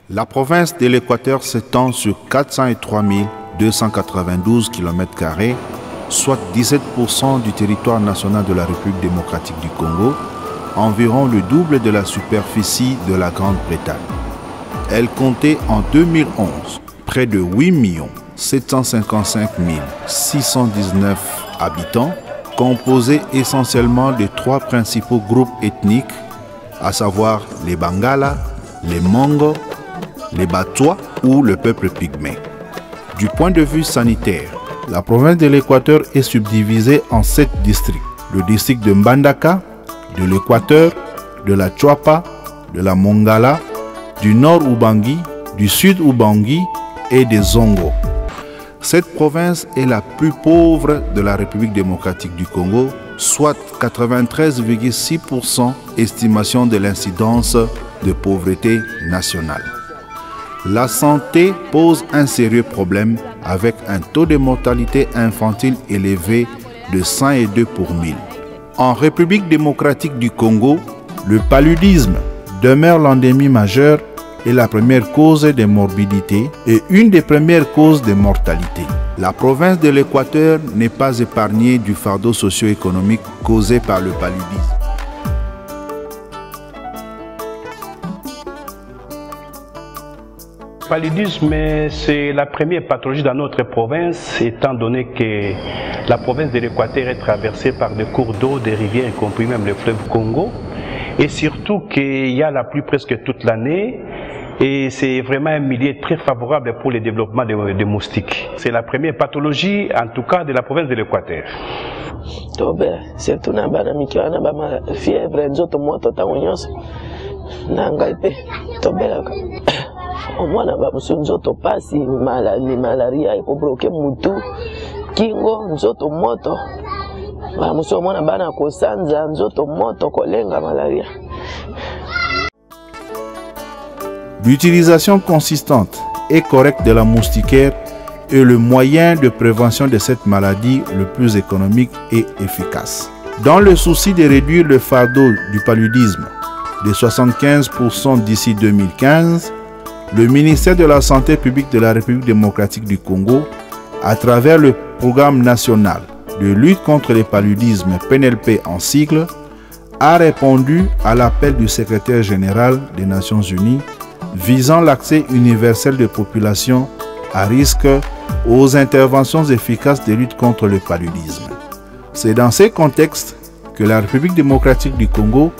La province de l'Équateur s'étend sur 403 292 km², soit 17% du territoire national de la République démocratique du Congo, environ le double de la superficie de la Grande-Bretagne. Elle comptait en 2011 près de 8 755 619 habitants, composés essentiellement de 3 principaux groupes ethniques, à savoir les Bangala, les Mongo, les Batois ou le peuple pygmée. Du point de vue sanitaire, la province de l'Équateur est subdivisée en 7 districts. Le district de Mbandaka, de l'Équateur, de la Chuapa, de la Mongala, du nord Ubangi, du sud Ubangi et des Zongo. Cette province est la plus pauvre de la République démocratique du Congo, soit 93,6% estimation de l'incidence de pauvreté nationale. La santé pose un sérieux problème avec un taux de mortalité infantile élevé de 102 pour 1000. En République démocratique du Congo, le paludisme demeure l'endémie majeure et la première cause de morbidité et une des premières causes de mortalité. La province de l'Équateur n'est pas épargnée du fardeau socio-économique causé par le paludisme. Le paludisme, c'est la première pathologie dans notre province, étant donné que la province de l'Équateur est traversée par des cours d'eau, des rivières, y compris même le fleuve Congo, et surtout qu'il y a la pluie presque toute l'année, et c'est vraiment un milieu très favorable pour le développement des moustiques. C'est la première pathologie, en tout cas, de la province de l'Équateur. Surtout dans la fièvre, omwana bamusu nzoto pasi malaria ikobroke mutu kingo nzoto moto bamusu omwana bana kosanza nzoto moto kolenga malaria. L'utilisation consistante et correcte de la moustiquaire est le moyen de prévention de cette maladie le plus économique et efficace. Dans le souci de réduire le fardeau du paludisme de 75% d'ici 2015, le ministère de la Santé publique de la République démocratique du Congo, à travers le programme national de lutte contre le paludisme PNLP en sigle, a répondu à l'appel du secrétaire général des Nations Unies visant l'accès universel des populations à risque aux interventions efficaces de lutte contre le paludisme. C'est dans ces contextes que la République démocratique du Congo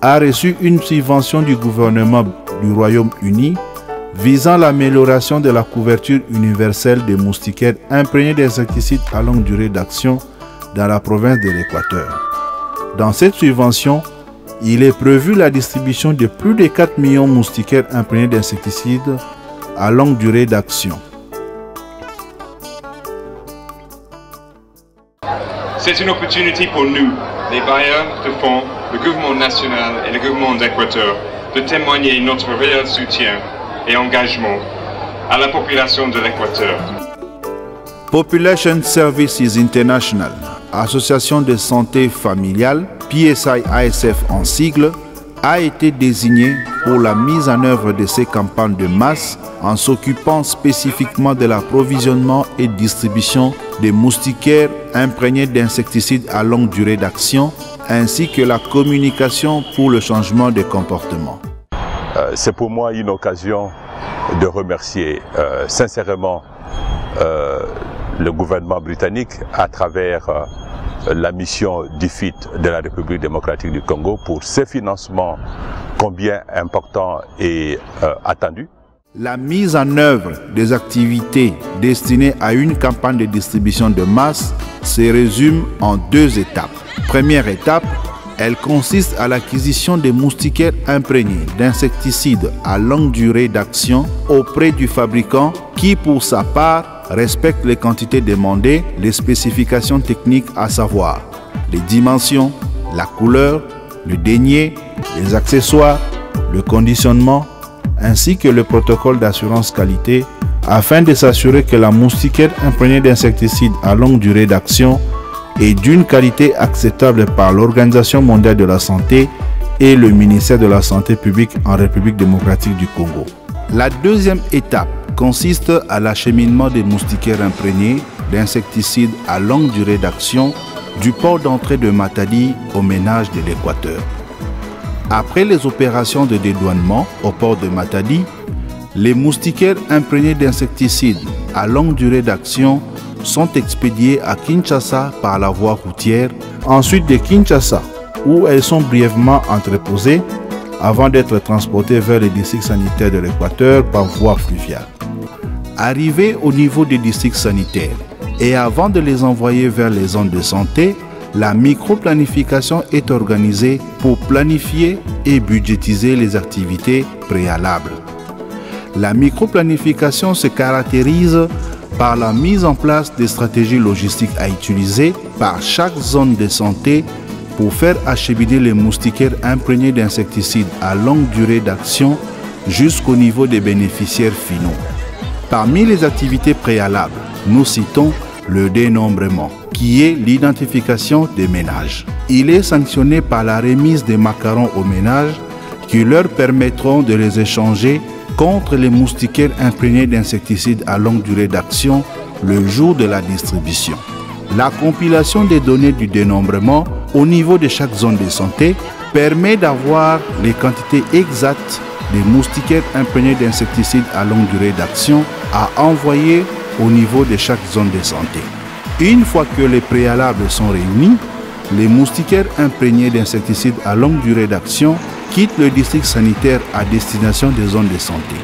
a reçu une subvention du gouvernement du Royaume-Uni visant l'amélioration de la couverture universelle des moustiquaires imprégnées d'insecticides à longue durée d'action dans la province de l'Équateur. Dans cette subvention, il est prévu la distribution de plus de 4 millions de moustiquaires imprégnés d'insecticides à longue durée d'action. C'est une opportunité pour nous, les bailleurs de fonds, le gouvernement national et le gouvernement d'Équateur, de témoigner notre réel soutien et engagement à la population de l'Équateur. Population Services International, association de santé familiale, PSI-ASF en sigle, a été désignée pour la mise en œuvre de ces campagnes de masse en s'occupant spécifiquement de l'approvisionnement et distribution des moustiquaires imprégnés d'insecticides à longue durée d'action, ainsi que la communication pour le changement de comportement. C'est pour moi une occasion de remercier sincèrement le gouvernement britannique à travers la mission DFID de la République démocratique du Congo pour ces financements combien importants et attendus. La mise en œuvre des activités destinées à une campagne de distribution de masse se résume en 2 étapes. Première étape, elle consiste à l'acquisition des moustiquaires imprégnés d'insecticides à longue durée d'action auprès du fabricant qui, pour sa part, respecte les quantités demandées, les spécifications techniques à savoir les dimensions, la couleur, le denier, les accessoires, le conditionnement, ainsi que le protocole d'assurance qualité afin de s'assurer que la moustiquaire imprégnée d'insecticides à longue durée d'action est d'une qualité acceptable par l'Organisation mondiale de la santé et le ministère de la Santé publique en République démocratique du Congo. La deuxième étape consiste à l'acheminement des moustiquaires imprégnés d'insecticides à longue durée d'action du port d'entrée de Matadi au ménage de l'Équateur. Après les opérations de dédouanement au port de Matadi, les moustiquaires imprégnés d'insecticides à longue durée d'action sont expédiés à Kinshasa par la voie routière, ensuite de Kinshasa, où elles sont brièvement entreposées avant d'être transportées vers les districts sanitaires de l'Équateur par voie fluviale. Arrivées au niveau des districts sanitaires et avant de les envoyer vers les zones de santé, la microplanification est organisée pour planifier et budgétiser les activités préalables. La microplanification se caractérise par la mise en place des stratégies logistiques à utiliser par chaque zone de santé pour faire acheminer les moustiquaires imprégnés d'insecticides à longue durée d'action jusqu'au niveau des bénéficiaires finaux. Parmi les activités préalables, nous citons le dénombrement, qui est l'identification des ménages. Il est sanctionné par la remise des macarons aux ménages qui leur permettront de les échanger contre les moustiquaires imprégnés d'insecticides à longue durée d'action le jour de la distribution. La compilation des données du dénombrement au niveau de chaque zone de santé permet d'avoir les quantités exactes des moustiquaires imprégnés d'insecticides à longue durée d'action à envoyer au niveau de chaque zone de santé. Une fois que les préalables sont réunis, les moustiquaires imprégnés d'insecticides à longue durée d'action quittent le district sanitaire à destination des zones de santé.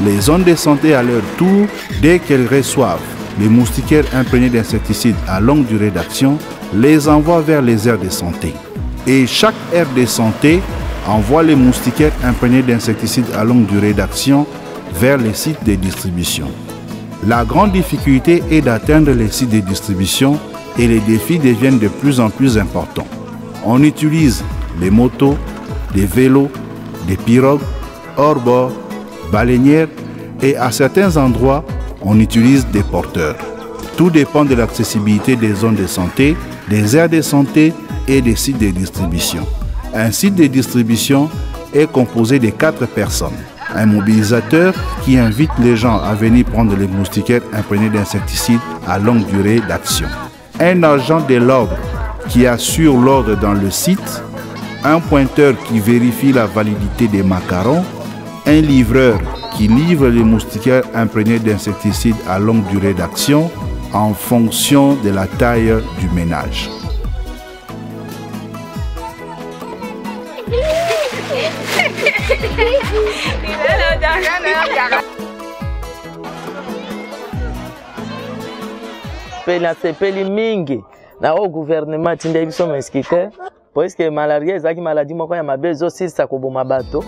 Les zones de santé, à leur tour, dès qu'elles reçoivent les moustiquaires imprégnés d'insecticides à longue durée d'action, les envoient vers les aires de santé. Et chaque aire de santé envoie les moustiquaires imprégnés d'insecticides à longue durée d'action vers les sites de distribution. La grande difficulté est d'atteindre les sites de distribution et les défis deviennent de plus en plus importants. On utilise les motos, des vélos, des pirogues, hors-bord, baleinières et à certains endroits, on utilise des porteurs. Tout dépend de l'accessibilité des zones de santé, des aires de santé et des sites de distribution. Un site de distribution est composé de 4 personnes. Un mobilisateur qui invite les gens à venir prendre les moustiquaires imprégnés d'insecticides à longue durée d'action. Un agent de l'ordre qui assure l'ordre dans le site. Un pointeur qui vérifie la validité des macarons. Un livreur qui livre les moustiquaires imprégnés d'insecticides à longue durée d'action en fonction de la taille du ménage. Sepeli mingi na au gouvernement tinda biso mosquitaire parce que malaria ezaki maladie moko ya mabe ezosilisa koboma bato